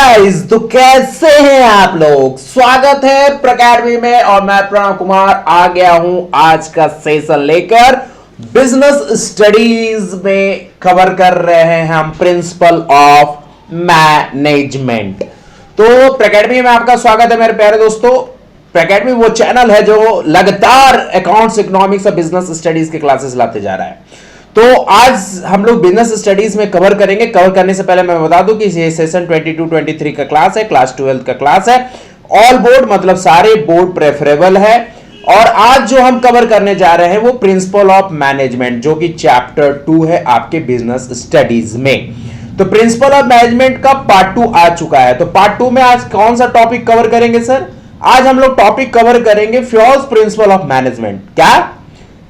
Guys, तो कैसे हैं आप लोग। स्वागत है प्रैकेडमी में और मैं प्रणव कुमार आ गया हूं आज का सेशन लेकर। बिजनेस स्टडीज में कवर कर रहे हैं हम प्रिंसिपल ऑफ मैनेजमेंट। तो प्रैकेडमी में आपका स्वागत है मेरे प्यारे दोस्तों। प्रैकेडमी वो चैनल है जो लगातार अकाउंट्स, इकोनॉमिक्स और बिजनेस स्टडीज के क्लासेस लाते जा रहा है। तो आज हम लोग बिजनेस स्टडीज में कवर करेंगे। कवर करने से पहले मैं बता दूं कि ये सेशन 22-23 का क्लास है, क्लास 12 का क्लास है। ऑल बोर्ड मतलब सारे बोर्ड प्रेफरेबल है। और आज जो हम कवर करने जा रहे हैं वो प्रिंसिपल ऑफ मैनेजमेंट, जो कि चैप्टर 2 है आपके बिजनेस स्टडीज में। तो प्रिंसिपल ऑफ मैनेजमेंट का पार्ट 2 आ चुका है। तो पार्ट 2 में आज कौन सा टॉपिक कवर करेंगे सर? आज हम लोग टॉपिक कवर करेंगे फ्योल्स प्रिंसिपल ऑफ मैनेजमेंट। क्या?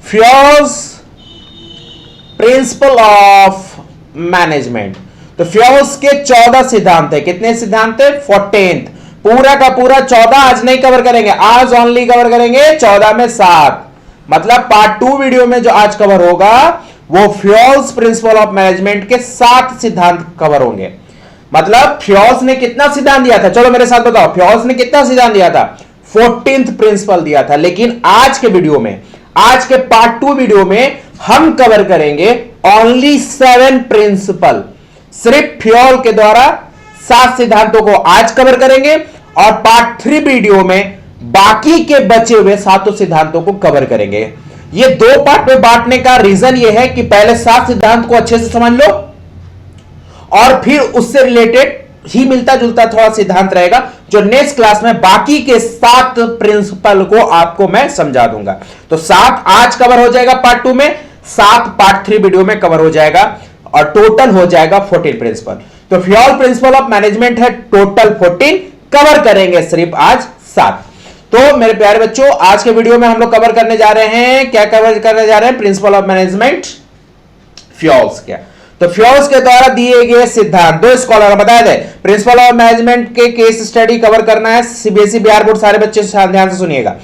Fayol's principle of management. तो फ्योल्स के 14 सिद्धांत है। कितने सिद्धांत है? 14th। पूरा का पूरा 14 आज नहीं कवर करेंगे, आज ओनली कवर करेंगे 14 में 7। मतलब पार्ट 2 वीडियो में जो आज कवर होगा वो फ्योल्स प्रिंसिपल ऑफ मैनेजमेंट के 7 सिद्धांत कवर होंगे। मतलब फ्योल्स ने कितना सिद्धांत दिया था? चलो मेरे साथ बताओ, फ्योल्स ने कितना सिद्धांत दिया था? 14th प्रिंसिपल दिया था। लेकिन आज के वीडियो में, आज के पार्ट 2 वीडियो में हम कवर करेंगे ओनली 7 प्रिंसिपल। सिर्फ फ्योल के द्वारा 7 सिद्धांतों को आज कवर करेंगे और पार्ट 3 वीडियो में बाकी के बचे हुए 7 सिद्धांतों को कवर करेंगे। ये 2 पार्ट में बांटने का रीजन ये है कि पहले 7 सिद्धांत को अच्छे से समझ लो और फिर उससे रिलेटेड ही मिलता जुलता थोड़ा सिद्धांत रहेगा जो नेक्स्ट क्लास में बाकी के 7 प्रिंसिपल को आपको मैं समझा दूंगा। तो 7 आज कवर हो जाएगा पार्ट 2 में, 7 पार्ट 3 वीडियो में कवर हो जाएगा और टोटल हो जाएगा 14 प्रिंसिपल। तो फ्योल प्रिंसिपल ऑफ मैनेजमेंट है, टोटल 14 कवर करेंगे सिर्फ आज 7। तो मेरे प्यारे बच्चों, आज के वीडियो में हम लोग कवर करने जा रहे हैं, क्या कवर करने जा रहे हैं? Principle of management Fayol's. क्या? तो फ्योल्स के द्वारा दिए गए सिद्धांत। 2 स्कॉलर बताए थे प्रिंसिपल ऑफ मैनेजमेंट के केस स्टडी कवर करना है। सीबीएसई बिहार बोर्ड सारे बच्चे ध्यान से सुनिएगा।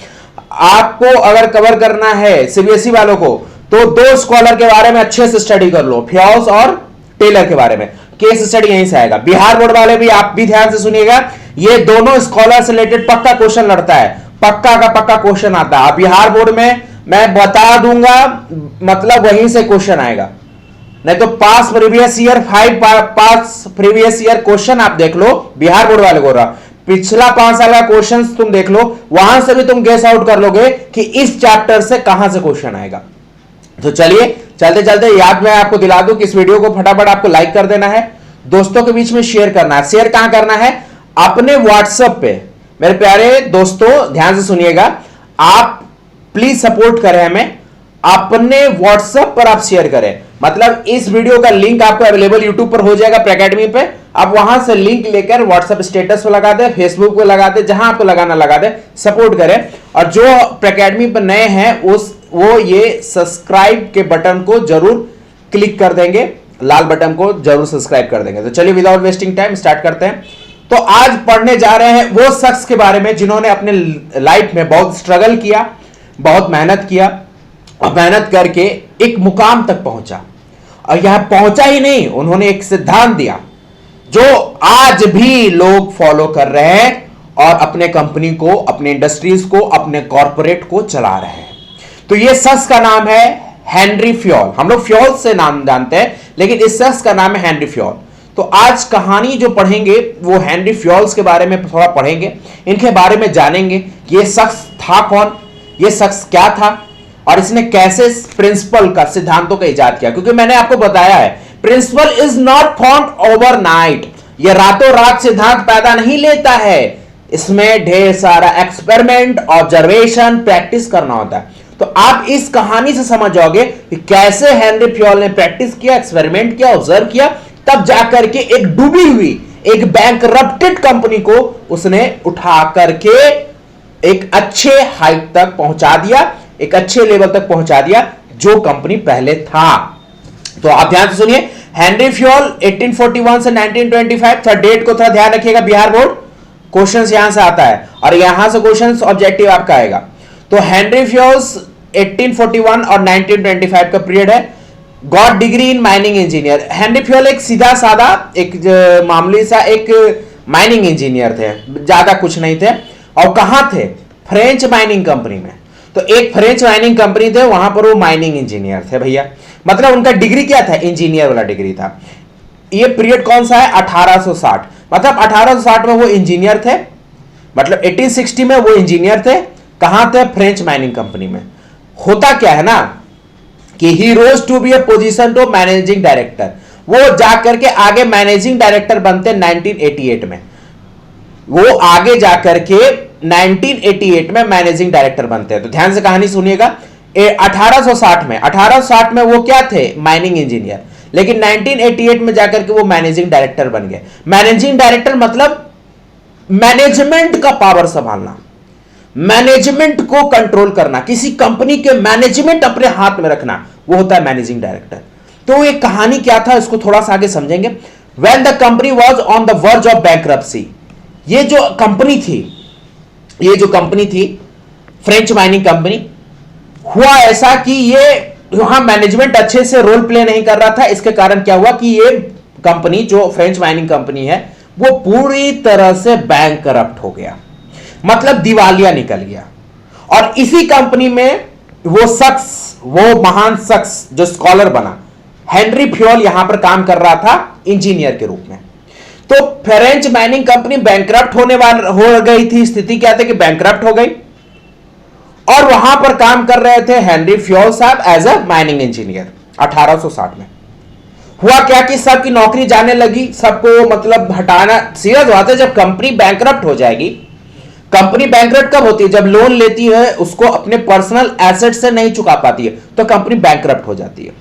आपको अगर कवर करना है सीबीएसई वालों को तो 2 स्कॉलर के बारे में अच्छे से स्टडी कर लो, फ्योल्स और टेलर के बारे में। केस स्टडी यहीं से आएगा। बिहार बोर्ड वाले भी आप भी ध्यान से सुनिएगा, ये दोनों स्कॉलर से रिलेटेड पक्का क्वेश्चन लड़ता है, पक्का का पक्का क्वेश्चन आता है। बिहार बोर्ड में मैं बता दूंगा, मतलब वहीं से क्वेश्चन आएगा। नहीं तो पास प्रीवियस ईयर 5 पास प्रीवियस ईयर क्वेश्चन आप देख लो, बिहार बोर्ड वाले को रहा पिछला 5 साल का क्वेश्चन तुम देख लो, वहां से भी तुम गेस आउट कर लोगे कि इस चैप्टर से कहां से क्वेश्चन आएगा। तो चलिए चलते चलते याद मैं आपको दिला दूं कि इस वीडियो को फटाफट आपको लाइक कर देना है, दोस्तों के बीच में शेयर करना है। शेयर कहां करना है? अपने व्हाट्सएप पे। मेरे प्यारे दोस्तों ध्यान से सुनिएगा, आप प्लीज सपोर्ट करें हमें, अपने व्हाट्सएप पर आप शेयर करें। मतलब इस वीडियो का लिंक आपको अवेलेबल यूट्यूब पर हो जाएगा प्रैकेडमी पे, आप वहां से लिंक लेकर व्हाट्सएप स्टेटस पर लगा दे, फेसबुक पे लगा दे, जहां आपको लगाना लगा दे, सपोर्ट करें। और जो प्रैकेडमी पर नए हैं वो ये सब्सक्राइब के बटन को जरूर क्लिक कर देंगे, लाल बटन को जरूर सब्सक्राइब कर देंगे। तो चलिए विदाउट वेस्टिंग टाइम स्टार्ट करते हैं। तो आज पढ़ने जा रहे हैं वो शख्स के बारे में जिन्होंने अपने लाइफ में बहुत स्ट्रगल किया, बहुत मेहनत किया और मेहनत करके एक मुकाम तक पहुंचा। और यहां पहुंचा ही नहीं, उन्होंने एक सिद्धांत दिया जो आज भी लोग फॉलो कर रहे हैं और अपने कंपनी को, अपने इंडस्ट्रीज को, अपने कॉर्पोरेट को चला रहे हैं। तो यह शख्स का नाम है हेनरी फ्योल। हम लोग फ्योल से नाम जानते हैं, लेकिन इस शख्स का नाम है हेनरी फ्योल। तो आज कहानी जो पढ़ेंगे वो हेनरी फ्योल्स के बारे में थोड़ा पढ़ेंगे, इनके बारे में जानेंगे। ये शख्स था कौन, ये शख्स क्या था और इसने कैसे प्रिंसिपल का, सिद्धांतों का इजाद किया। क्योंकि मैंने आपको बताया है principle is not formed overnight. ये रातों रात सिद्धांत पैदा नहीं लेता है, इसमें ढेर सारा एक्सपेरिमेंट, ऑब्जर्वेशन, प्रैक्टिस करना होता है। तो आप इस कहानी से समझ जाओगे कि कैसे हेनरी फ्योल ने प्रैक्टिस किया, एक्सपेरिमेंट किया, ऑब्जर्व किया, तब जाकर के एक डूबी हुई, एक बैंकरप्टेड कंपनी को उसने उठा करके एक अच्छे हाइट तक पहुंचा दिया, एक अच्छे लेवल तक पहुंचा दिया जो कंपनी पहले था। तो आप ध्यान से सुनिए, हेनरी फ्योल 1841 से 1925 था। डेट को थोड़ा ध्यान रखिएगा, बिहार बोर्ड क्वेश्चंस यहां से आता है और यहां से क्वेश्चंस ऑब्जेक्टिव आपका आएगा। तो हेनरी फ्योल्स 1841 और 1925 का पीरियड है। Got degree in mining engineer. Henry Fayol एक सीधा साधा, एक मामूली सा एक माइनिंग इंजीनियर थे, ज्यादा कुछ नहीं थे। और कहां थे? फ्रेंच माइनिंग कंपनी में। तो एक फ्रेंच माइनिंग कंपनी थे, वहां पर वो माइनिंग इंजीनियर थे भैया। मतलब उनका डिग्री क्या था? इंजीनियर वाला डिग्री था। ये पीरियड कौन सा है? 1860। मतलब 1860 में वो इंजीनियर थे, मतलब 1860 में वो इंजीनियर थे। कहां थे? फ्रेंच माइनिंग कंपनी में। होता क्या है ना कि he rose to be a position to managing director, वो जाकर के आगे मैनेजिंग डायरेक्टर बनते 1988 में। वो आगे जाकर के 1988 में मैनेजिंग डायरेक्टर बनते हैं। तो ध्यान से कहानी सुनिएगा। 1860 में वो क्या थे? Mining engineer. लेकिन 1988 में जाकर के वो मैनेजिंग डायरेक्टर बन गए। मैनेजिंग डायरेक्टर मतलब मैनेजमेंट का पावर संभालना, मैनेजमेंट को कंट्रोल करना, किसी कंपनी के मैनेजमेंट अपने हाथ में रखना, वो होता है मैनेजिंग डायरेक्टर। तो ये कहानी क्या था इसको थोड़ा सा आगे समझेंगे। When the company was on the verge of bankruptcy, ये जो कंपनी थी फ्रेंच माइनिंग कंपनी, हुआ ऐसा कि ये वहां मैनेजमेंट अच्छे से रोल प्ले नहीं कर रहा था। इसके कारण क्या हुआ कि ये कंपनी जो फ्रेंच माइनिंग कंपनी है वो पूरी तरह से बैंक करप्ट हो गया, मतलब दिवालिया निकल गया। और इसी कंपनी में वो महान शख्स जो स्कॉलर बना, हेनरी फ्योल, यहां पर काम कर रहा था इंजीनियर के रूप में। तो फ्रेंच माइनिंग कंपनी बैंकरप्ट हो गई थी। स्थिति क्या थी कि बैंकरप्ट हो गई, और वहां पर काम कर रहे थे हेनरी फ्योल साहब एज अ माइनिंग इंजीनियर। 1860 में हुआ क्या कि सबकी नौकरी जाने लगी, सबको मतलब हटाना। सीधा बात है, जब कंपनी बैंकरप्ट हो जाएगी, कंपनी बैंकरप्ट कब होती है? जब लोन लेती है उसको अपने पर्सनल एसेट से नहीं चुका पाती है तो कंपनी बैंकरप्ट हो जाती है।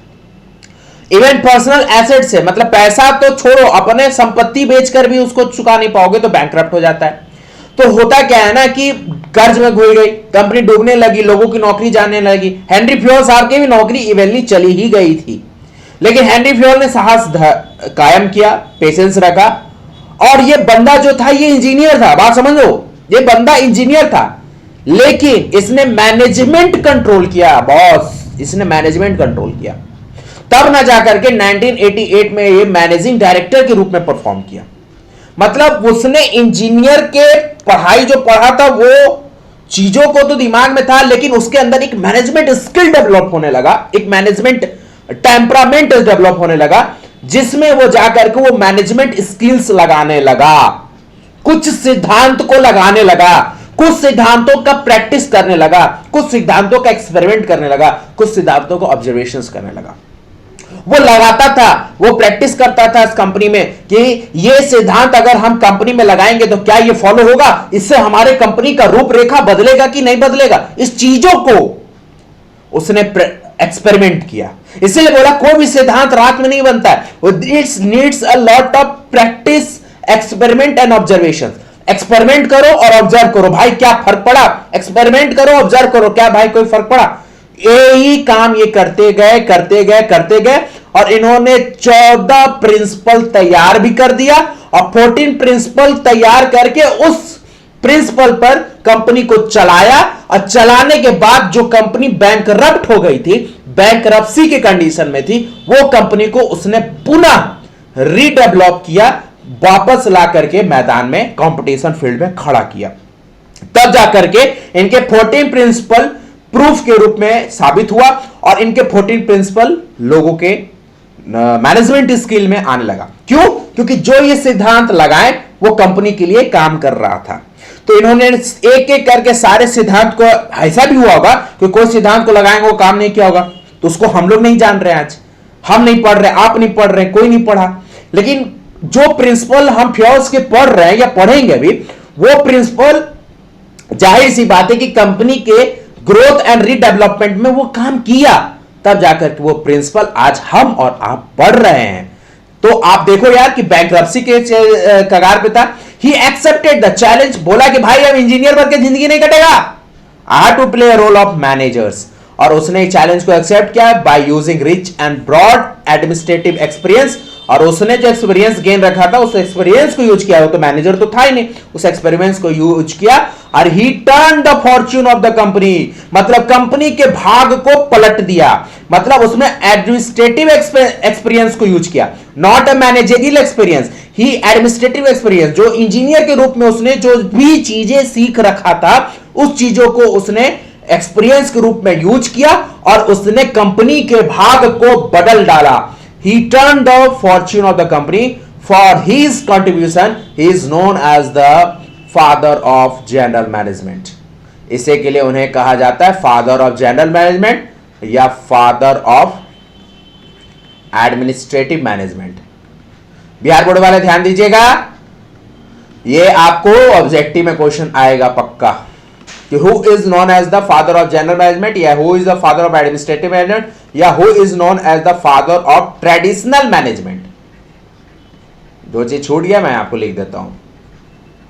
इवन पर्सनल एसेट से मतलब पैसा तो छोड़ो, अपने संपत्ति बेचकर भी उसको चुका नहीं पाओगे तो बैंकरप्ट हो जाता है। तो होता क्या है ना कि कर्ज में घुल गई, कंपनी डूबने लगी, लोगों की नौकरी जाने लगी। हेनरी फ्योल साहब की भी नौकरी इवेंटली चली ही गई थी, लेकिन हेनरी फ्योल ने साहस कायम किया, पेशेंस रखा। और ये बंदा जो था ये इंजीनियर था, बात समझो, ये बंदा इंजीनियर था, लेकिन इसने मैनेजमेंट कंट्रोल किया। बॉस, इसने मैनेजमेंट कंट्रोल किया। तब ना जाकर के 1988 में ये मैनेजिंग डायरेक्टर के रूप में परफॉर्म किया। मतलब उसने इंजीनियर के पढ़ाई जो पढ़ा था वो चीजों को तो दिमाग में था, लेकिन उसके अंदर एक मैनेजमेंट स्किल डेवलप होने लगा, एक मैनेजमेंट टेम्परामेंट डेवलप होने लगा, जिसमें वो जाकर के वो मैनेजमेंट स्किल्स लगाने लगा, कुछ सिद्धांत को लगाने लगा, कुछ सिद्धांतों का प्रैक्टिस करने लगा, कुछ सिद्धांतों का एक्सपेरिमेंट करने लगा, कुछ सिद्धांतों को ऑब्जर्वेशंस करने लगा। वो लगाता था, वो प्रैक्टिस करता था इस कंपनी में कि ये सिद्धांत अगर हम कंपनी में लगाएंगे तो क्या ये फॉलो होगा, इससे हमारे कंपनी का रूपरेखा बदलेगा कि नहीं बदलेगा। इस चीजों को उसने एक्सपेरिमेंट किया। इसीलिए बोला कोई भी सिद्धांत रात में नहीं बनता है, it's needs a lot of practice, experiment and observation. Experiment करो और ऑब्जर्व करो, भाई क्या फर्क पड़ा, एक्सपेरिमेंट करो, ऑब्जर्व करो, क्या भाई कोई फर्क पड़ा। यही काम ये करते गए और इन्होंने 14 प्रिंसिपल तैयार भी कर दिया और 14 प्रिंसिपल तैयार करके उस प्रिंसिपल पर कंपनी को चलाया। और चलाने के बाद जो कंपनी बैंकरप्ट हो गई थी, बैंकरप्सी के कंडीशन में थी, वो कंपनी को उसने पुनः रीडेवलप किया, वापस ला करके मैदान में कंपटीशन फील्ड में खड़ा किया। तब जाकर के इनके 14 प्रिंसिपल प्रूफ के रूप में साबित हुआ और इनके 14 प्रिंसिपल लोगों के मैनेजमेंट स्किल में आने लगा। क्यों? क्योंकि जो ये सिद्धांत लगाए वो कंपनी के लिए काम कर रहा था। तो इन्होंने एक एक करके सारे सिद्धांत को, ऐसा भी हुआ होगा कि कोई सिद्धांत को लगाएंगे वो काम नहीं किया होगा, तो उसको हम लोग नहीं जान रहे, आज हम नहीं पढ़ रहे, आप नहीं पढ़ रहे, कोई नहीं पढ़ा। लेकिन जो प्रिंसिपल हम फ्योल्स के पढ़ रहे हैं या पढ़ेंगे अभी, वो प्रिंसिपल जाहिर सी बात है कि कंपनी के ग्रोथ एंड रीडेवलपमेंट में वो काम किया, तब जाकर वो प्रिंसिपल आज हम और आप पढ़ रहे हैं। तो आप देखो यार कि बैंकरप्सी के कगार पे था, ही एक्सेप्टेड द चैलेंज, बोला कि भाई अब इंजीनियर बन के जिंदगी नहीं कटेगा, I have to play a role of managers. और उसने चैलेंज को एक्सेप्ट किया by using rich and broad administrative experience और उसने जो एक्सपीरियंस गेन रखा था उस एक्सपीरियंस को यूज किया, वो तो मैनेजर तो था ही नहीं, उस एक्सपेरिमेंट्स को यूज किया और ही turn the Fortune of the company, मतलब कंपनी के भाग को पलट दिया, मतलब उसने एडमिनिस्ट्रेटिव एक्सपीरियंस को यूज किया, not a managerial experience, he administrative experience, जो इंजीनियर के रूप में उसने जो भी चीजें सीख रखा था उस चीजों को उसने एक्सपीरियंस के रूप में यूज किया और उसने कंपनी के भाग को बदल डाला। He turned the fortune of the company. For his contribution, he is known as the father of general management. इसे के लिए उन्हें कहा जाता है फादर ऑफ जनरल मैनेजमेंट या father of administrative management. Bihar board वाले ध्यान दीजिएगा, ये आपको ऑब्जेक्टिव में क्वेश्चन आएगा पक्का कि who is known as the father of general management या who is the father of administrative management या who is known as the father of traditional management. दो चीज छूट गया, मैं आपको लिख देता हूं,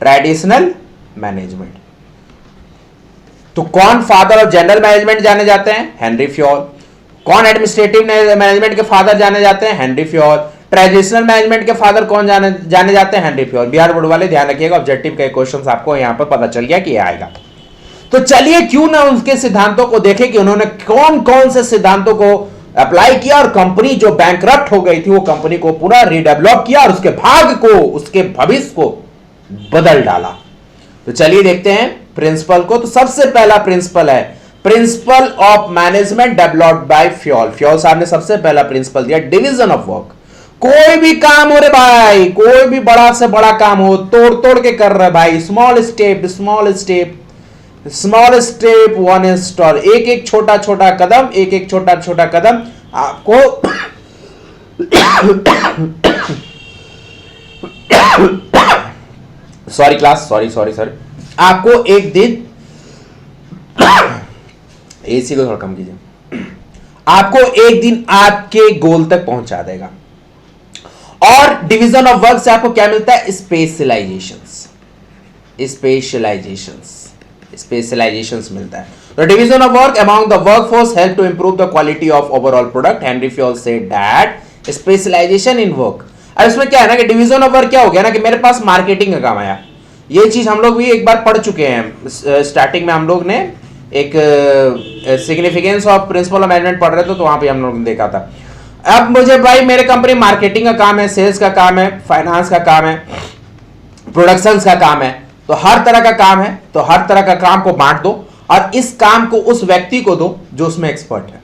ट्रेडिशनल मैनेजमेंट। तो कौन फादर ऑफ जनरल मैनेजमेंट जाने जाते हैं? Henry Fayol. कौन एडमिनिस्ट्रेटिव मैनेजमेंट के फादर जाने जाते हैं? Henry Fayol. ट्रेडिशनल मैनेजमेंट के फादर कौन जाने जाते हैं? Henry Fayol. बिहार बोर्ड वाले ध्यान रखिएगा, ऑब्जेक्टिव के क्वेश्चन आपको यहां पर पता चल गया कि आएगा। तो चलिए क्यों ना उनके सिद्धांतों को देखें कि उन्होंने कौन कौन से सिद्धांतों को अप्लाई किया और कंपनी जो बैंकरप्ट हो गई थी वो कंपनी को पूरा रीडेवलप किया और उसके भाग को, उसके भविष्य को बदल डाला। तो चलिए देखते हैं प्रिंसिपल को। तो सबसे पहला प्रिंसिपल है principle of management developed by Fayol. Fayol साहब ने सबसे पहला प्रिंसिपल दिया डिवीजन ऑफ वर्क। कोई भी काम हो रे भाई, कोई भी बड़ा से बड़ा काम हो, तोड़ तोड़ के कर रहे भाई, small step small step small step one stall, एक एक छोटा छोटा कदम, एक एक छोटा छोटा कदम आपको sorry class, sorry sorry sorry, आपको एक दिन एसी को थोड़ा कम कीजिए, आपको एक दिन आपके गोल तक पहुंचा देगा। और डिवीजन ऑफ वर्क से आपको क्या मिलता है? स्पेशलाइजेशंस, स्पेशलाइजेशंस, स्पेशलाइजेशंस मिलता है। तो division of work among the workforce help to improve the quality of overall product. Henri Fayol said that specialisation in work. अब इसमें क्या है ना कि डिवीजन ऑफ वर्क क्या हो गया ना कि मेरे पास मार्केटिंग का काम आया। ये चीज हम लोग भी एक बार पढ़ चुके हैं, स्टार्टिंग में हम लोग ने एक significance of principle of management पढ़ रहे थे तो वहां पे हम लोग ने देखा था। अब मुझे भाई मेरे कंपनी मार्केटिंग का काम है, सेल्स का काम है, फाइनेंस का काम है, प्रोडक्शन का काम है, तो हर तरह का काम है, तो हर तरह का काम को बांट दो और इस काम को उस व्यक्ति को दो जो उसमें एक्सपर्ट है।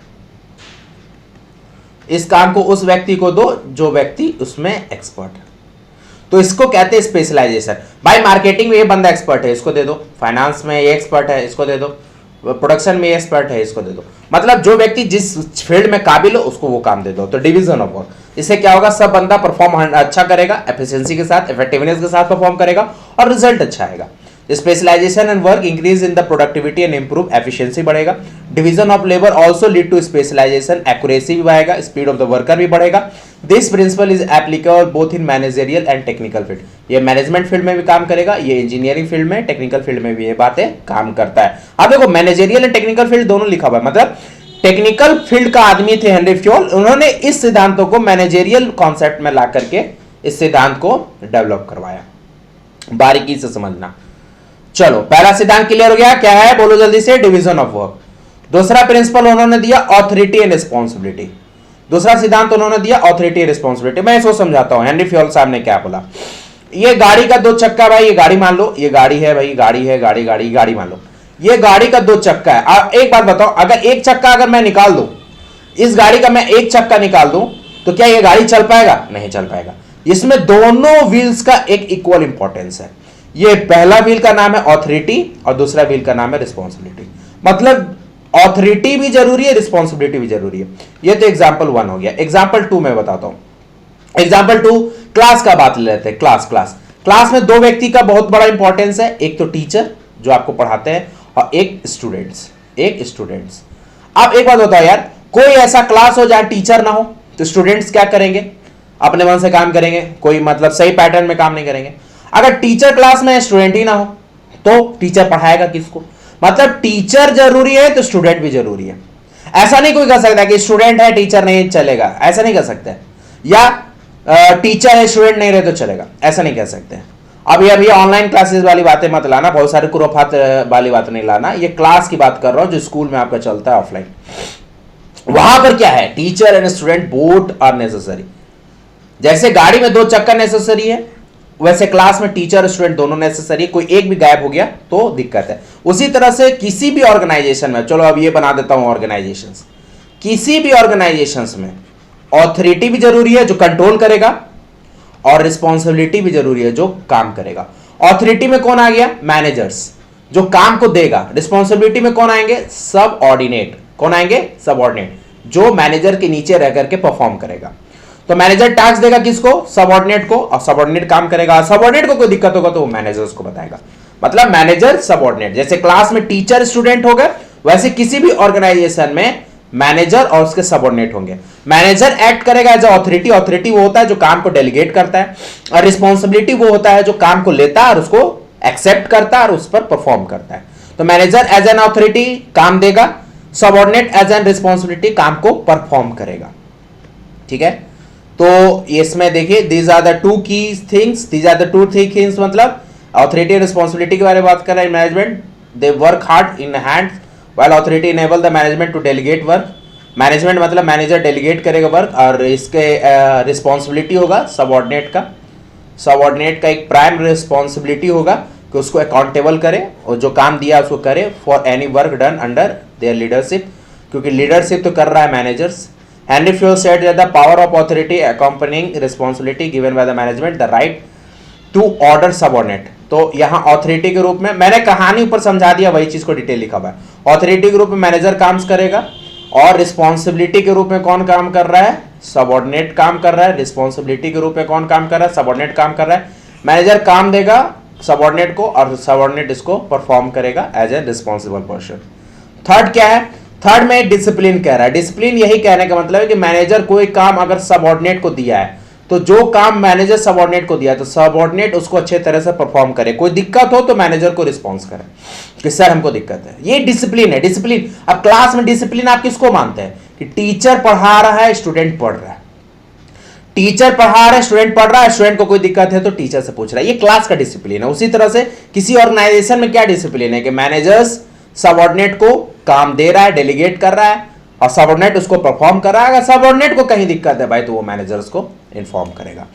इस काम को उस व्यक्ति को दो जो व्यक्ति उसमें एक्सपर्ट है। तो इसको कहते हैं स्पेशलाइजेशन। भाई मार्केटिंग में ये बंदा एक्सपर्ट है, इसको दे दो, फाइनेंस में ये एक्सपर्ट है, इसको दे दो, प्रोडक्शन में एक्सपर्ट है, इसको दे दो। मतलब जो व्यक्ति जिस फील्ड में काबिल हो उसको वो काम दे दो। तो डिवीजन ऑफ वर्क, इससे क्या होगा? सब बंदा परफॉर्म अच्छा करेगा, एफिशिएंसी के साथ, इफेक्टिवनेस के साथ परफॉर्म करेगा और रिजल्ट अच्छा आएगा। Specialization and work increase in the productivity and improve efficiency बढ़ेगा। Division of labour also lead to specialization, accuracy भी बढ़ेगा, स्पीड ऑफ द वर्कर भी बढ़ेगा। This principle is applicable both in managerial and technical field. ये management field में भी काम करेगा, ये इंजीनियरिंग फील्ड में, टेक्निकल फील्ड में भी ये बातें काम करता है। अब देखो मैनेजरियल एंड टेक्निकल फील्ड दोनों लिखा हुआ है, मतलब टेक्निकल फील्ड का आदमी थे हेनरी फ्योल, उन्होंने इस सिद्धांतों को मैनेजरियल कॉन्सेप्ट में ला करके इस सिद्धांत को डेवलप करवाया। बारीकी से समझना। चलो पहला सिद्धांत क्लियर हो गया, क्या है बोलो जल्दी से? Division of work. दूसरा प्रिंसिपल उन्होंने दिया ऑथोरिटी एंड रिस्पॉन्सिबिलिटी। दूसरा सिद्धांत उन्होंने दिया ऑथोरिटी एंड रिस्पॉन्सिबिलिटी। मैं इसको समझाता हूं, हेनरी फ्योल साहब ने क्या बोला। ये गाड़ी का दो चक्का, भाई ये गाड़ी मान लो, ये गाड़ी है भाई, गाड़ी है, गाड़ी गाड़ी गाड़ी मान लो, ये गाड़ी का दो चक्का है। और एक बात बताओ, अगर एक चक्का अगर मैं निकाल दूं, इस गाड़ी का मैं एक चक्का निकाल दूं, तो क्या ये गाड़ी चल पाएगा? नहीं चल पाएगा। इसमें दोनों व्हील्स का एक इक्वल इंपॉर्टेंस है। ये पहला व्हील का नाम है ऑथोरिटी और दूसरा व्हील का नाम है रिस्पॉन्सिबिलिटी। मतलब ऑथोरिटी भी जरूरी है, रिस्पॉन्सिबिलिटी भी जरूरी है। ये तो एग्जाम्पल 1 हो गया। एग्जाम्पल 2 मैं बताता हूं। एग्जाम्पल 2 क्लास का बात ले लेते हैं। क्लास में दो व्यक्ति का बहुत बड़ा इंपॉर्टेंस है, एक तो टीचर जो आपको पढ़ाते हैं और एक स्टूडेंट्स। अब एक बात बताओ यार, कोई ऐसा क्लास हो जहां टीचर ना हो तो स्टूडेंट्स क्या करेंगे? अपने मन से काम करेंगे, कोई मतलब सही पैटर्न में काम नहीं करेंगे। अगर टीचर क्लास में स्टूडेंट ही ना हो तो टीचर पढ़ाएगा किसको? मतलब टीचर जरूरी है तो स्टूडेंट भी जरूरी है। ऐसा नहीं कोई कर सकता कि स्टूडेंट है टीचर नहीं चलेगा, ऐसा नहीं कर सकते। या टीचर है स्टूडेंट नहीं रहे तो चलेगा, ऐसा नहीं कह सकते। अभी ऑनलाइन क्लासेस वाली बातें मत लाना, बहुत सारे कुरफात वाली बात नहीं लाना, ये क्लास की बात कर रहा हूं जो स्कूल में आपका चलता है ऑफलाइन। वहां पर क्या है, teacher and student both are necessary. जैसे गाड़ी में 2 चक्कर नेसेसरी है, वैसे क्लास में टीचर स्टूडेंट दोनों नेसेसरी है। कोई एक भी गायब हो गया तो दिक्कत है। उसी तरह से किसी भी ऑर्गेनाइजेशन में, चलो अब ये बना देता हूं ऑर्गेनाइजेशंस, किसी भी ऑर्गेनाइजेशंस में ऑथोरिटी भी जरूरी है जो कंट्रोल करेगा, और रिस्पॉन्सिबिलिटी भी जरूरी है जो काम करेगा। ऑथोरिटी में कौन आ गया, मैनेजर्स जो काम को देगा। रिस्पॉन्सिबिलिटी में कौन आएंगे, सब ऑर्डिनेट। कौन आएंगे, सब ऑर्डिनेट, जो मैनेजर के नीचे रह करके परफॉर्म करेगा। तो मैनेजर टास्क देगा किसको, सबऑर्डिनेट को, और सबऑर्डिनेट काम करेगा। सबऑर्डिनेट को कोई दिक्कत होगा तो वो मैनेजर्स को बताएगा। मतलब मैनेजर सबऑर्डिनेट, जैसे क्लास में टीचर स्टूडेंट हो गए, वैसे किसी भी ऑर्गेनाइजेशन में मैनेजर और उसके सबऑर्डिनेट होंगे। मैनेजर एक्ट करेगा एज अथॉरिटी। अथॉरिटी वो होता है जो काम को डेलीगेट करता है, और रिस्पॉन्सिबिलिटी वो होता है जो काम को लेता है और उसको एक्सेप्ट करता है और उस पर परफॉर्म करता है। तो मैनेजर एज एन अथॉरिटी काम देगा, सबऑर्डिनेट एज एन रिस्पॉन्सिबिलिटी काम को परफॉर्म करेगा। ठीक है, तो इसमें देखिए these are the two key things, these are the two things, मतलब अथॉरिटी और रिस्पॉन्सिबिलिटी के बारे में बात कर रहे हैं। Management they work hard in hands while authority enable the management to delegate work. Management मतलब मैनेजर डेलीगेट करेगा वर्क, और इसके रिस्पॉन्सिबिलिटी होगा सबऑर्डिनेट का। सबऑर्डिनेट का एक प्राइम रिस्पॉन्सिबिलिटी होगा कि उसको अकाउंटेबल करे और जो काम दिया उसको करे for any work done under their leadership, क्योंकि लीडरशिप तो कर रहा है managers. Henry Fayol said that the power of authority accompanying responsibility given by the management, the right to order subordinate। तो यहाँ ऑथोरिटी के रूप में, मैंने कहानी ऊपर समझा दिया, वही चीज को डिटेल लिखा हुआ है। ऑथोरिटी के रूप में मैनेजर काम करेगा, और रिस्पॉन्सिबिलिटी के रूप में कौन काम कर रहा है, सबऑर्डिनेट काम कर रहा है। रिस्पॉन्सिबिलिटी के रूप में कौन काम कर रहा है, सबऑर्डिनेट काम कर रहा है। मैनेजर काम देगा सबऑर्डिनेट को, और सबऑर्डिनेट इसको परफॉर्म करेगा as a responsible person. Third क्या है, थर्ड में डिसिप्लिन कह रहा है। डिसिप्लिन यही कहने का मतलब है कि मैनेजर कोई काम अगर सबऑर्डिनेट को दिया है, तो जो काम मैनेजर सबऑर्डिनेट को दिया है तो सबऑर्डिनेट उसको अच्छे तरह से परफॉर्म करे। कोई दिक्कत हो तो मैनेजर को रिस्पॉन्स करे कि सर हमको दिक्कत है। ये डिसिप्लिन है, डिसिप्लिन। अब क्लास में डिसिप्लिन आप किसको मानते हैं, कि टीचर पढ़ा रहा है, स्टूडेंट पढ़ रहा है। टीचर पढ़ा रहा है, स्टूडेंट पढ़ रहा है, स्टूडेंट को कोई दिक्कत है तो टीचर से पूछ रहा है। ये क्लास का डिसिप्लिन है। उसी तरह से किसी ऑर्गेनाइजेशन में क्या डिसिप्लिन है, कि मैनेजर्स सबऑर्डिनेट को काम दे रहा है, डेलीगेट कर रहा है, और सबऑर्डिनेट उसको परफॉर्म कर रहा है। अगर सबऑर्डिनेट को कहीं दिक्कत है भाई तो वो मैनेजर्स को इन्फॉर्म करेगा।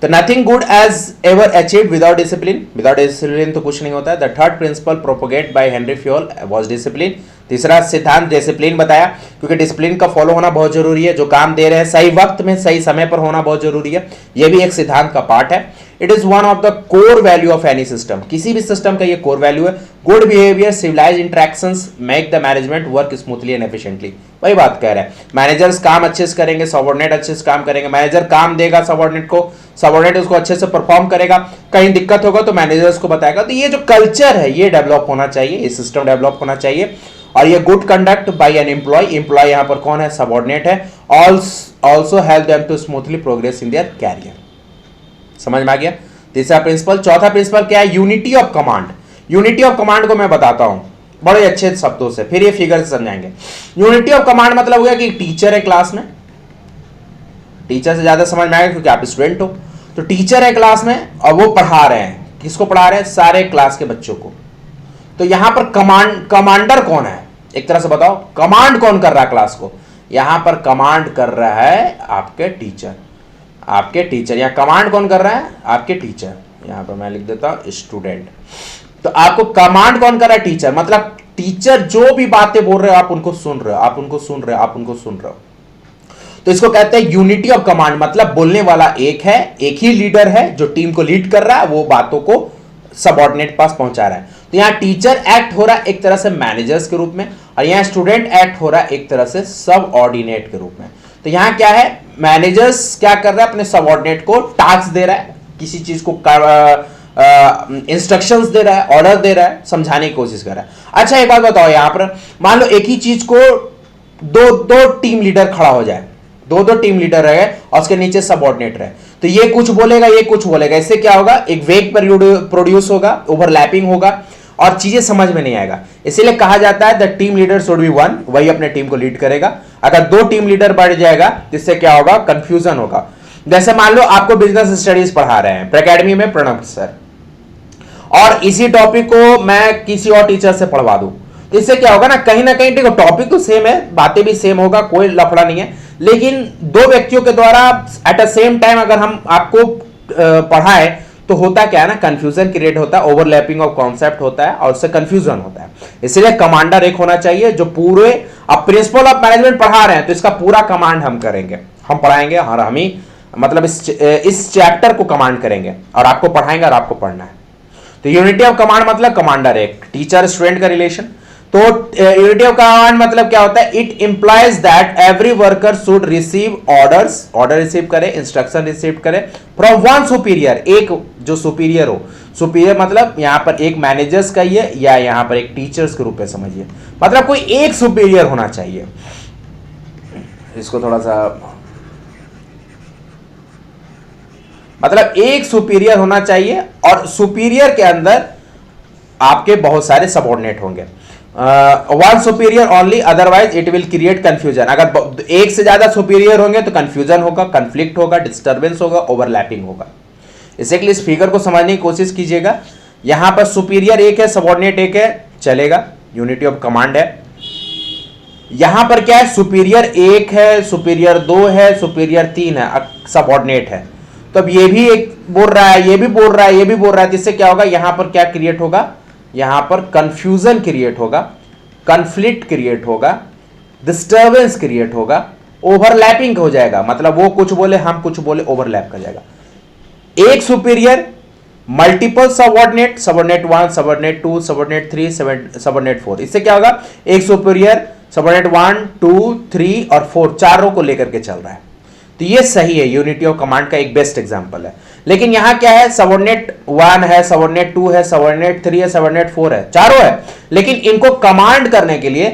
तो nothing good is ever achieved without discipline. Without discipline तो कुछ नहीं होता है। The third principle propagate by Henri Fayol was discipline. तीसरा सिद्धांत डिसिप्लिन बताया, क्योंकि डिसिप्लिन का फॉलो होना बहुत जरूरी है। जो काम दे रहे हैं सही वक्त में सही समय पर होना बहुत जरूरी है, यह भी एक सिद्धांत का पार्ट है। It is one of the core value of any system. किसी भी सिस्टम का ये कोर वैल्यू है। Good behaviour, civilised interactions make the management work smoothly and efficiently. वही बात कह रहे हैं, मैनेजर्स काम अच्छे से करेंगे, सबऑर्डिनेट अच्छे से काम करेंगे। मैनेजर काम देगा सबऑर्डिनेट को, सबऑर्डिनेट उसको अच्छे से परफॉर्म करेगा। कहीं दिक्कत होगा तो मैनेजर्स को बताएगा। तो ये जो कल्चर है ये डेवलप होना चाहिए, ये सिस्टम डेवलप होना चाहिए। और ये good conduct by an employee. Employee यहां पर कौन है, सबऑर्डिनेट है। Also help them to smoothly progress in their career. समझ में आ गया तीसरा प्रिंसिपल। चौथा प्रिंसिपल क्या है, unity of command. Unity of command को मैं बताता हूं बड़े अच्छे शब्दों से, फिर ये फिगर से समझाएंगे। यूनिटी ऑफ कमांड मतलब हो गया कि टीचर है क्लास में, टीचर से ज्यादा समझ में आएगा क्योंकि आप स्टूडेंट हो। तो टीचर है क्लास में और वो पढ़ा रहे हैं, किसको पढ़ा रहे हैं, सारे क्लास के बच्चों को। तो यहां पर कमांडर कौन है, एक तरह से बताओ कमांड कौन कर रहा है क्लास को। यहां पर कमांड कर रहा है आपके टीचर, आपके टीचर। या कमांड कौन कर रहा है, आपके टीचर। यहां पर मैं लिख देता हूं स्टूडेंट। तो आपको कमांड कौन कर रहा है, टीचर। मतलब टीचर जो भी बातें बोल रहे हो आप उनको सुन रहे हो, आप उनको सुन रहे हो, आप उनको सुन रहे हो। तो इसको कहते हैं यूनिटी ऑफ कमांड। मतलब बोलने वाला एक है, एक ही लीडर है जो टीम को लीड कर रहा है, वो बातों को सबऑर्डिनेट पास पहुंचा रहा है। तो यहां टीचर एक्ट हो रहा है एक तरह से मैनेजर्स के रूप में, और यहां स्टूडेंट एक्ट हो रहा है एक तरह से सबऑर्डिनेट के रूप में। तो यहां क्या है, मैनेजर्स क्या कर रहा है, अपने सबऑर्डिनेट को टास्क दे रहा है, किसी चीज को इंस्ट्रक्शंस दे रहा है, ऑर्डर दे रहा है, समझाने की कोशिश कर रहा है। अच्छा एक बात बताओ, यहां पर मान लो एक ही चीज को दो टीम लीडर खड़ा हो जाए, दो टीम लीडर रहे और उसके नीचे सबऑर्डिनेट रहे, तो ये कुछ बोलेगा ये कुछ बोलेगा। इससे क्या होगा, एक वेग प्रोड्यूस होगा, ओवरलैपिंग होगा और चीजें समझ में नहीं आएगा। इसीलिए कहा जाता है the team leader should be one, वही अपने टीम को लीड करेगा। अगर दो टीम लीडर बढ़ जाएगा तो इससे क्या होगा, कंफ्यूजन होगा। जैसे मान लो आपको बिजनेस स्टडीज पढ़ा रहे हैं एकेडमी में प्रणव सर, और इसी टॉपिक को मैं किसी और टीचर से पढ़वा दूं, तो इससे क्या होगा ना कहीं देखो टॉपिक तो सेम है, बातें भी सेम होगा, कोई लफड़ा नहीं है, लेकिन दो व्यक्तियों के द्वारा एट अ सेम टाइम अगर हम आपको पढ़ाए तो होता क्या है ना, कंफ्यूजन क्रिएट होता है, ओवरलैपिंग ऑफ कॉन्सेप्ट होता है और उससे कंफ्यूजन होता है। इसलिए कमांडर एक होना चाहिए जो पूरे, अब प्रिंसिपल ऑफ मैनेजमेंट पढ़ा रहे हैं तो इसका पूरा कमांड हम करेंगे, हम पढ़ाएंगे और हम ही मतलब इस चैप्टर को कमांड करेंगे और आपको पढ़ाएंगे और आपको पढ़ना है। तो यूनिटी ऑफ कमांड मतलब कमांडर एक, टीचर स्टूडेंट का रिलेशन। तो यूनिटी ऑफ कमांड मतलब क्या होता है, it implies that every worker should receive orders, order receive करे, इंस्ट्रक्शन रिसीव करे फ्रॉम वन सुपीरियर, एक जो सुपीरियर हो, सुपीरियर मतलब यहां पर एक मैनेजर्स का ही है या यहां पर एक टीचर्स के रूप में समझिए, मतलब कोई एक सुपीरियर होना चाहिए। इसको थोड़ा सा मतलब एक सुपीरियर होना चाहिए और सुपीरियर के अंदर आपके बहुत सारे सबऑर्डिनेट होंगे। One superior only, otherwise it will create confusion. अगर एक से ज्यादा सुपीरियर होंगे तो कंफ्यूजन होगा, कंफ्लिक्ट होगा, डिस्टर्बेंस होगा, ओवरलैपिंग होगा। इसलिए इस फिगर को समझने की कोशिश कीजिएगा। यहां पर सुपीरियर एक है, सबऑर्डिनेट एक है, चलेगा, यूनिटी ऑफ कमांड है। यहां पर क्या है, सुपीरियर एक है, सुपीरियर दो है, सुपीरियर तीन है, सबऑर्डिनेट है। तो अब ये भी एक बोल रहा है, ये भी बोल रहा है, ये भी बोल रहा है, जिससे क्या होगा, यहां पर क्या क्रिएट होगा, यहां पर कंफ्यूजन क्रिएट होगा, कॉन्फ्लिक्ट क्रिएट होगा, डिस्टर्बेंस क्रिएट होगा, ओवरलैपिंग हो जाएगा, मतलब वो कुछ बोले हम कुछ बोले, ओवरलैप कर जाएगा। एक superior, multiple subordinate, subordinate 1, subordinate 2, subordinate 3, subordinate 4। इससे क्या होगा, एक सुपीरियर सबऑर्डिनेट 1, 2, 3 और 4 चारों को लेकर के चल रहा है। तो ये सही है, यूनिटी ऑफ कमांड का एक बेस्ट एग्जांपल है। लेकिन यहां क्या है, सबऑर्डिनेट 1 है, सबऑर्डिनेट 2 है, सबऑर्डिनेट 3 है, सबऑर्डिनेट 4 है, चारों है, लेकिन इनको कमांड करने के लिए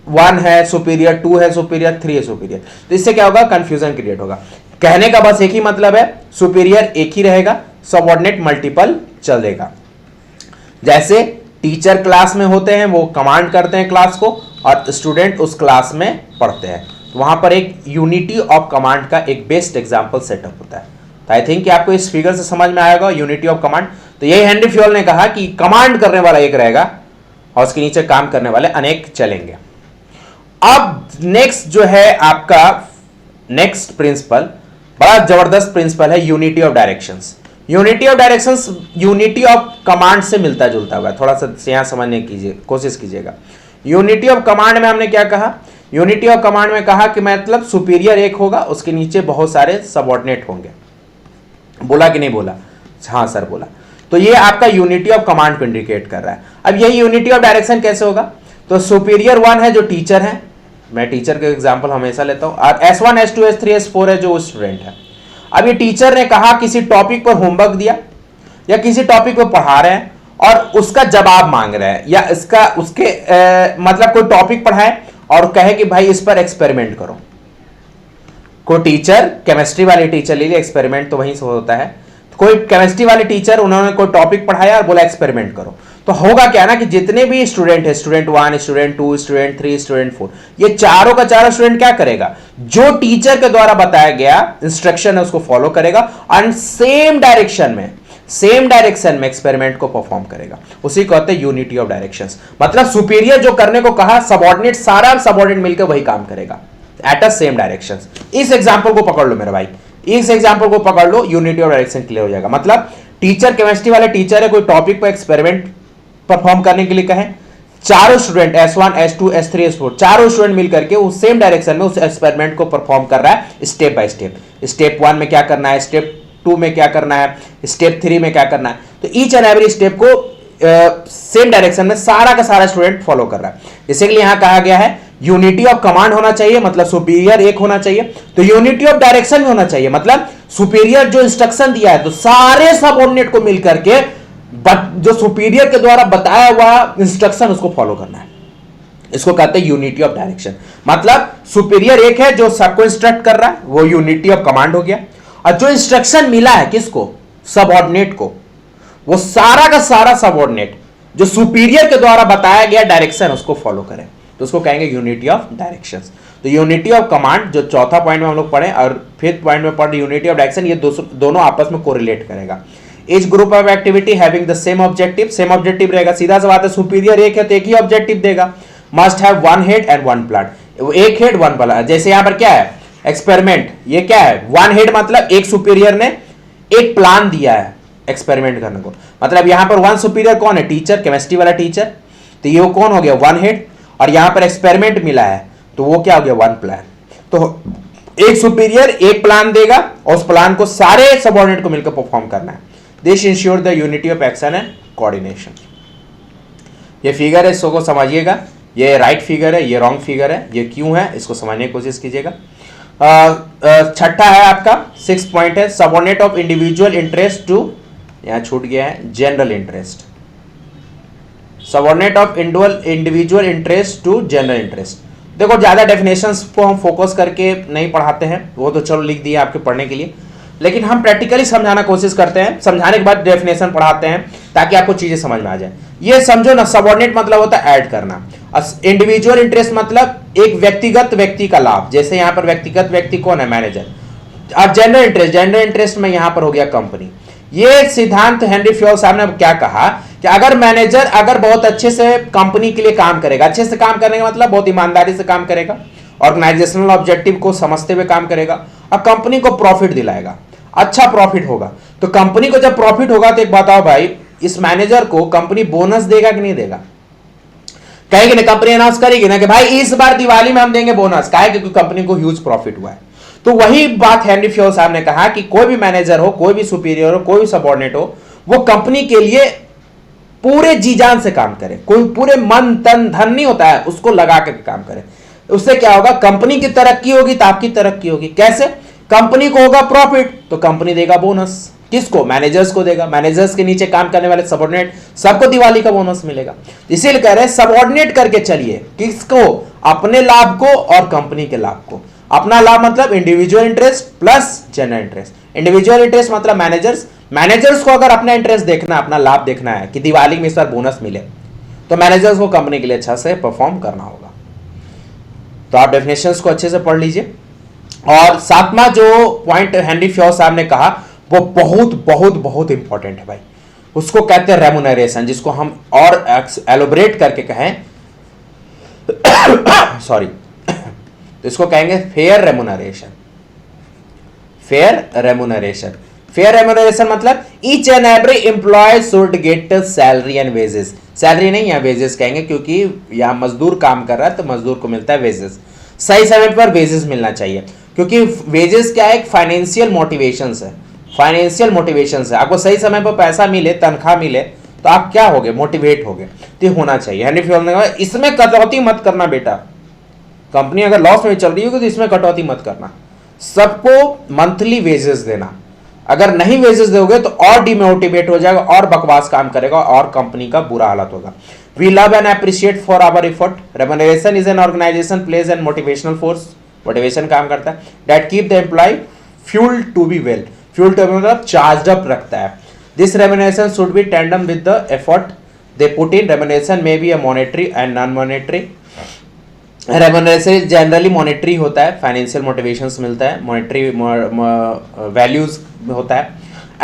1 है सुपीरियर, 2 है सुपीरियर, 3 है सुपीरियर। तो इससे क्या होगा, कंफ्यूजन क्रिएट होगा। कहने का बस एक ही मतलब है, सुपीरियर एक ही रहेगा, सबऑर्डिनेट मल्टीपल चलेगा। जैसे टीचर क्लास में होते हैं, वो कमांड करते हैं क्लास को और स्टूडेंट उस क्लास में पढ़ते हैं, तो वहां पर एक यूनिटी ऑफ कमांड का एक बेस्ट एग्जांपल सेटअप होता है। तो आई थिंक कि आपको इस फिगर से समझ में आएगा यूनिटी ऑफ कमांड। तो यही हेनरी फ्योल ने कहा कि कमांड करने वाला एक रहेगा और उसके नीचे काम करने वाले अनेक चलेंगे। अब नेक्स्ट जो है आपका नेक्स्ट प्रिंसिपल, बड़ा जबरदस्त प्रिंसिपल है, unity of directions. Unity of directions unity of command से मिलता जुलता हुआ है, थोड़ा सा यहां समझने की कोशिश कीजिएगा। यूनिटी ऑफ कमांड में हमने क्या कहा, यूनिटी ऑफ कमांड में कहा कि मतलब सुपीरियर एक होगा, उसके नीचे बहुत सारे सबऑर्डिनेट होंगे। बोला कि नहीं बोला, हाँ सर बोला। तो ये आपका यूनिटी ऑफ कमांड को इंडिकेट कर रहा है। अब यही यूनिटी ऑफ डायरेक्शन कैसे होगा, तो सुपीरियर 1 है जो टीचर है, मैं टीचर का एग्जांपल हमेशा लेता हूं, और S1 S2 S3 S4 है जो स्टूडेंट है। अब ये टीचर ने कहा किसी टॉपिक पर होमवर्क दिया या किसी टॉपिक पर पढ़ा रहे हैं और उसका जवाब मांग रहे हैं, या इसका उसके मतलब कोई टॉपिक पढ़ाए और कहे कि भाई इस पर एक्सपेरिमेंट करो। कोई टीचर, केमिस्ट्री वाले टीचर ले लिए, एक्सपेरिमेंट तो वहीं से होता है, कोई केमिस्ट्री वाले टीचर उन्होंने कोई टॉपिक पढ़ाया और बोला एक्सपेरिमेंट करो। तो होगा क्या ना कि जितने भी स्टूडेंट है, स्टूडेंट 1, स्टूडेंट 2, स्टूडेंट 3, स्टूडेंट 4, ये चारों का चारों स्टूडेंट क्या करेगा, जो टीचर के द्वारा बताया गया इंस्ट्रक्शन है उसको फॉलो करेगा और सेम डायरेक्शन में एक्सपेरिमेंट को परफॉर्म करेगा। उसी को कहते हैं यूनिटी ऑफ डायरेक्शंस। मतलब सुपीरियर जो करने को कहा, सबऑर्डिनेट सारा सबऑर्डिनेट मिलकर वही काम करेगा एट अ सेम डायरेक्शंस। इस एग्जांपल को पकड़ लो मेरे भाई, इस एग्जांपल को पकड़ लो, यूनिटी ऑफ डायरेक्शन क्लियर हो जाएगा। मतलब टीचर, केमिस्ट्री वाले टीचर है, कोई टॉपिक पर एक्सपेरिमेंट परफॉर्म करने के लिए कहें, चारों student S1 S2 S3 S4 चारों स्टूडेंट मिलकर के उस सेम डायरेक्शन में उस एक्सपेरिमेंट को परफॉर्म कर रहा है स्टेप बाय स्टेप। स्टेप 1 में क्या करना है, स्टेप 2 में क्या करना है, स्टेप 3 में क्या करना है। तो ईच एंड एवरी स्टेप को सेम डायरेक्शन में सारा का सारा स्टूडेंट फॉलो कर रहा है। इसीलिए यहां कहा गया है यूनिटी ऑफ कमांड होना चाहिए, मतलब सुपीरियर एक होना चाहिए। तो यूनिटी ऑफ डायरेक्शन भी होना चाहिए, मतलब सुपीरियर जो इंस्ट्रक्शन दिया है तो सारे सबऑर्डिनेट को मिलकर के जो सुपीरियर के द्वारा बताया हुआ इंस्ट्रक्शन उसको फॉलो करना है। इसको कहते हैं यूनिटी ऑफ डायरेक्शन। मतलब सुपीरियर एक है जो सबको इंस्ट्रक्ट कर रहा है, वो यूनिटी ऑफ कमांड हो गया, और जो इंस्ट्रक्शन मिला है किसको, सबऑर्डिनेट को, वो सारा का सारा सबऑर्डिनेट जो सुपीरियर के द्वारा बताया गया डायरेक्शन उसको फॉलो करें, तो उसको कहेंगे यूनिटी ऑफ डायरेक्शंस। तो यूनिटी ऑफ कमांड जो चौथा पॉइंट में हम लोग पढ़े और फिफ्थ पॉइंट में पढ़े यूनिटी ऑफ डायरेक्शन, ये दोनों आपस में कोरिलेट करेगा। Etch group of activity having the same objective, same objective रहेगा, सीधा सा बात है, सुपीरियर एक है तो एक ही ऑब्जेक्टिव देगा। Must have one head and one plan, एक हेड वन प्लान। जैसे यहां पर क्या है एक्सपेरिमेंट, ये क्या है वन हेड मतलब एक सुपीरियर ने एक प्लान दिया है एक्सपेरिमेंट करने को, मतलब यहां पर वन सुपीरियर कौन है, टीचर, केमिस्ट्री वाला टीचर, तो ये कौन हो गया वन हेड, और यहां पर एक्सपेरिमेंट मिला है तो वो क्या हो गया वन प्लान। तो एक सुपीरियर एक प्लान देगा और उस प्लान को सारे सबऑर्डिनेट को मिलकर परफॉर्म करना है। This ensure the unity of action and coordination. ये फिगर है, इसको समझिएगा, ये राइट फिगर है, ये रॉन्ग फिगर है, ये क्यों है इसको समझने की कोशिश कीजिएगा। छठा है आपका 6 पॉइंट है, subordinate of individual interest to, यहां छूट गया है, general interest. Subordinate of individual interest to general interest. देखो ज्यादा डेफिनेशंस को हम फोकस करके नहीं पढ़ाते हैं, वो तो चलो लिख दिए आपके पढ़ने के लिए, लेकिन हम प्रैक्टिकली समझाना कोशिश करते हैं, समझाने के बाद डेफिनेशन पढ़ाते हैं ताकि आपको चीजें समझ में आ जाए। ये समझो ना, सबऑर्डिनेट मतलब होता है ऐड करना, इंडिविजुअल इंटरेस्ट मतलब एक व्यक्तिगत व्यक्ति का लाभ, जैसे यहां पर व्यक्तिगत व्यक्ति कौन है, मैनेजर। अब जनरल इंटरेस्ट, जनरल इंटरेस्ट में यहां पर हो गया कंपनी। ये सिद्धांत हेनरी फ्योल साहब ने क्या कहा कि अगर मैनेजर अगर बहुत अच्छे से कंपनी के लिए काम करेगा, अच्छे से काम करने का मतलब बहुत ईमानदारी से काम करेगा, ऑर्गेनाइजेशनल ऑब्जेक्टिव को समझते हुए काम करेगा और कंपनी को प्रॉफिट दिलाएगा, अच्छा प्रॉफिट होगा, तो कंपनी को जब प्रॉफिट होगा तो एक बताओ भाई, इस मैनेजर को कंपनी बोनस देगा कि नहीं देगा? कहेगी ना, कंपनी अनाउंस करेगी ना कि भाई इस बार दिवाली में हम देंगे बोनस, काहे क्योंकि कंपनी को ह्यूज प्रॉफिट हुआ है। तो वही बात हेनरी फ्योल साहब ने कहा कि कोई भी मैनेजर हो, कोई भी सुपीरियर हो, कोई भी सबऑर्डिनेट हो, वो कंपनी के लिए पूरे जी जान से काम करे, कोई पूरे मन तन धन नहीं होता है, उसको लगा कर काम करे। उससे क्या होगा, कंपनी की तरक्की होगी तो आपकी तरक्की होगी। कैसे? कंपनी को होगा प्रॉफिट तो कंपनी देगा बोनस, किसको? मैनेजर्स को देगा, मैनेजर्स के नीचे काम करने वाले सबऑर्डिनेट सबको दिवाली का बोनस मिलेगा। इसीलिए कह रहे हैं सबऑर्डिनेट करके चलिए, किसको? अपने लाभ को और कंपनी के लाभ को। अपना लाभ मतलब individual interest plus general interest. Individual interest मतलब मैनेजर्स को अगर अपना इंटरेस्ट देखना, अपना लाभ देखना है कि दिवाली में इस बार बोनस मिले, तो मैनेजर्स को कंपनी के लिए अच्छा से परफॉर्म करना होगा। तो आप डेफिनेशंस को अच्छे से पढ़ लीजिए। और सातवां जो पॉइंट हेनरी फ्योल साहब ने कहा वो बहुत बहुत बहुत इंपॉर्टेंट है भाई, उसको कहते हैं रेमुनरेशन, जिसको हम और एलोबरेट करके कहें सॉरी तो इसको कहेंगे fair remuneration. Fair remuneration, fair remuneration मतलब each and every employee should get salary and wages. Salary नहीं, यहाँ वेजेस कहेंगे क्योंकि यहाँ मजदूर काम कर रहा है तो मजदूर को मिलता है वेजेस। सही समय पर वेजेस मिलना चाहिए, क्योंकि वेजेस क्या है, एक फाइनेंशियल मोटिवेशन है, फाइनेंशियल मोटिवेशन है। आपको सही समय पर पैसा मिले, तनख्वाह मिले तो आप क्या होगे, मोटिवेट होगे, तो होना चाहिए। हेनरी फ्योल ने कहा इसमें कटौती मत करना बेटा, कंपनी अगर लॉस में चल रही होगी तो इसमें कटौती मत करना, सबको मंथली वेजेस देना। अगर नहीं वेजेस दोगे तो और डिमोटिवेट हो जाएगा और बकवास काम करेगा और कंपनी का बुरा हालत होगा। We love and appreciate for our effort. Remuneration is an organization plays an motivational force, motivation काम करता है, that keep the employee fuel to be well. Fuel to मतलब चार्ज अप रखता है। This remuneration should be tandem with the effort they put in. Remuneration में be a monetary and non monetary. Remuneration generally monetary होता है, financial motivations मिलता है, monetary values होता है।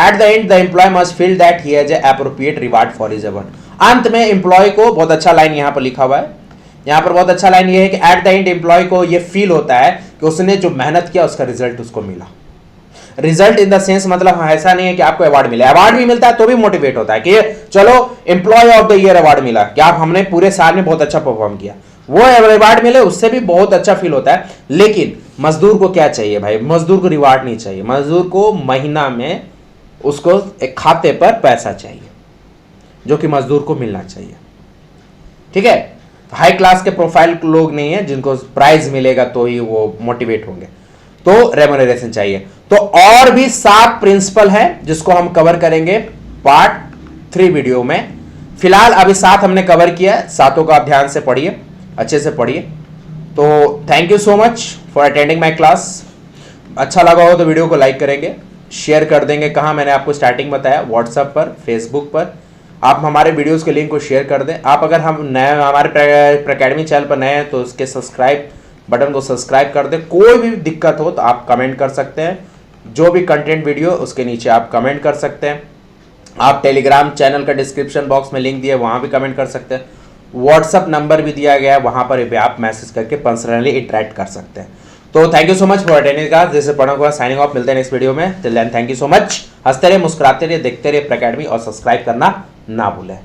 At the end the employee must feel that he has appropriate reward for his effort. अंत में employ को, बहुत अच्छा लाइन यहाँ पर लिखा हुआ है, यहाँ पर बहुत अच्छा लाइन ये है कि एट द एंड एम्प्लॉय को ये फील होता है कि उसने जो मेहनत किया उसका रिजल्ट उसको मिला। रिजल्ट इन द सेंस मतलब ऐसा नहीं है कि आपको अवार्ड मिला, अवार्ड भी मिलता है तो भी मोटिवेट होता है कि चलो employee of the year award मिला, क्या हमने पूरे साल में बहुत अच्छा परफॉर्म किया, वो रिवार्ड मिले उससे भी बहुत अच्छा फील होता है। लेकिन मजदूर को क्या चाहिए भाई, मजदूर को रिवार्ड नहीं चाहिए, मजदूर को महीना में उसको एक खाते पर पैसा चाहिए जो कि मजदूर को मिलना चाहिए। ठीक है, हाई क्लास के प्रोफाइल लोग नहीं है जिनको प्राइज मिलेगा तो ही वो मोटिवेट होंगे, तो रेमुनरेशन चाहिए। तो और भी 7 प्रिंसिपल है जिसको हम कवर करेंगे पार्ट 3 वीडियो में। फिलहाल अभी 7 हमने कवर किया, 7 को आप ध्यान से पढ़िए, अच्छे से पढ़िए। तो thank you so much for attending my class. अच्छा लगा हो तो वीडियो को लाइक करेंगे, शेयर कर देंगे, कहाँ मैंने आपको स्टार्टिंग बताया, व्हाट्सएप पर, फेसबुक पर। आप हमारे वीडियोस के लिंक को शेयर कर दें। आप अगर हम नए हमारे अकेडमी चैनल पर नए हैं तो उसके सब्सक्राइब बटन को सब्सक्राइब कर दे। कोई भी दिक्कत हो तो आप कमेंट कर सकते हैं, जो भी कंटेंट वीडियो उसके नीचे आप कमेंट कर सकते हैं। आप टेलीग्राम चैनल का डिस्क्रिप्शन बॉक्स में लिंक दिया है, वहां भी कमेंट कर सकते हैं। व्हाट्सअप नंबर भी दिया गया है, वहां पर भी आप मैसेज करके पर्सनली इंटरेक्ट कर सकते हैं। तो thank you so much for attending class. This is Pranav Kumar signing off. मिलते हैं नेक्स्ट वीडियो में। Till then thank you so much. हंसते रहिए, मुस्कुराते रहिए, देखते रहिए अकेडमी और सब्सक्राइब करना ना भूलें।